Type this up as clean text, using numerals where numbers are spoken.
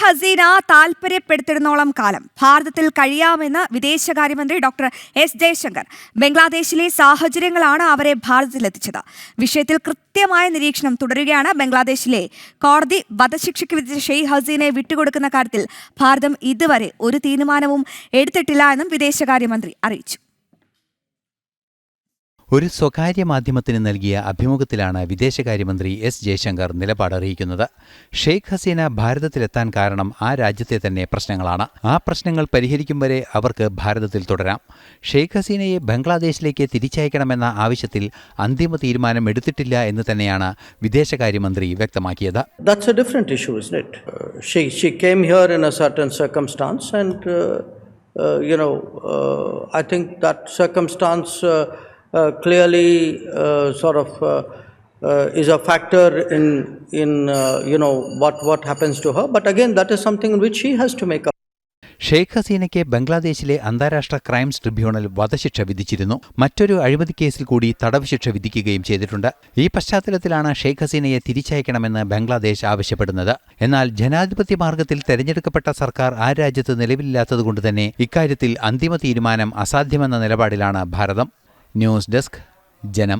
ഹസീന താൽപര്യപ്പെടുത്തിരുന്നോളം കാലം ഭാരതത്തിൽ കഴിയാമെന്ന് വിദേശകാര്യമന്ത്രി ഡോക്ടർ എസ് ജയശങ്കർ. ബംഗ്ലാദേശിലെ സാഹചര്യങ്ങളാണ് അവരെ ഭാരതത്തിലെത്തിച്ചത്. വിഷയത്തിൽ കൃത്യമായ നിരീക്ഷണം തുടരുകയാണ്. ബംഗ്ലാദേശിലെ കോടതി വധശിക്ഷയ്ക്ക് വിധിച്ച ഷെയ്ഖ് ഹസീനയെ വിട്ടുകൊടുക്കുന്ന കാര്യത്തിൽ ഭാരതം ഇതുവരെ ഒരു തീരുമാനവും എടുത്തിട്ടില്ല എന്നും വിദേശകാര്യമന്ത്രി അറിയിച്ചു. ഒരു സ്വകാര്യ മാധ്യമത്തിന് നൽകിയ അഭിമുഖത്തിലാണ് വിദേശകാര്യമന്ത്രി എസ് ജയശങ്കർ നിലപാടറിയിക്കുന്നത്. ഷെയ്ഖ് ഹസീന ഭാരതത്തിലെത്താൻ കാരണം ആ രാജ്യത്തെ തന്നെ പ്രശ്നങ്ങളാണ്. ആ പ്രശ്നങ്ങൾ പരിഹരിക്കും വരെ അവർക്ക് ഭാരതത്തിൽ തുടരാം. ഷെയ്ഖ് ഹസീനയെ ബംഗ്ലാദേശിലേക്ക് തിരിച്ചയക്കണമെന്ന ആവശ്യത്തിൽ അന്തിമ തീരുമാനം എടുത്തിട്ടില്ല എന്ന് തന്നെയാണ് വിദേശകാര്യമന്ത്രി വ്യക്തമാക്കിയത്. That's a different issue, isn't it? She came here in a certain circumstance and I think that circumstance clearly is a factor in what happens to her, but again that is something which she has to make up. Sheikh ഹസീനയ്ക്ക് ബംഗ്ലാദേശിലെ അന്താരാഷ്ട്ര crimes tribunal വധശിക്ഷ വിധിച്ചിരുന്നു. മറ്റൊരു അഴിമതി കേസിൽ കൂടി തടവ് ശിക്ഷ വിധിക്കുകയും ചെയ്തിട്ടുണ്ട്. ഈ പശ്ചാത്തലത്തിലാണ് ഷെയ്ഖ് ഹസീനയെ തിരിച്ചയക്കണമെന്ന് ബംഗ്ലാദേശ് ആവശ്യപ്പെടുന്നത്. എന്നാൽ ജനാധിപത്യ മാർഗത്തിൽ തെരഞ്ഞെടുക്കപ്പെട്ട സർക്കാർ ആ രാജ്യത്ത് നിലവിലില്ലാത്തതുകൊണ്ട് തന്നെ ഇക്കാര്യത്തിൽ അന്തിമ തീരുമാനം അസാധ്യമെന്ന നിലപാടിലാണ് ഭാരതം. ന്യൂസ് ഡെസ്ക്, ജനം.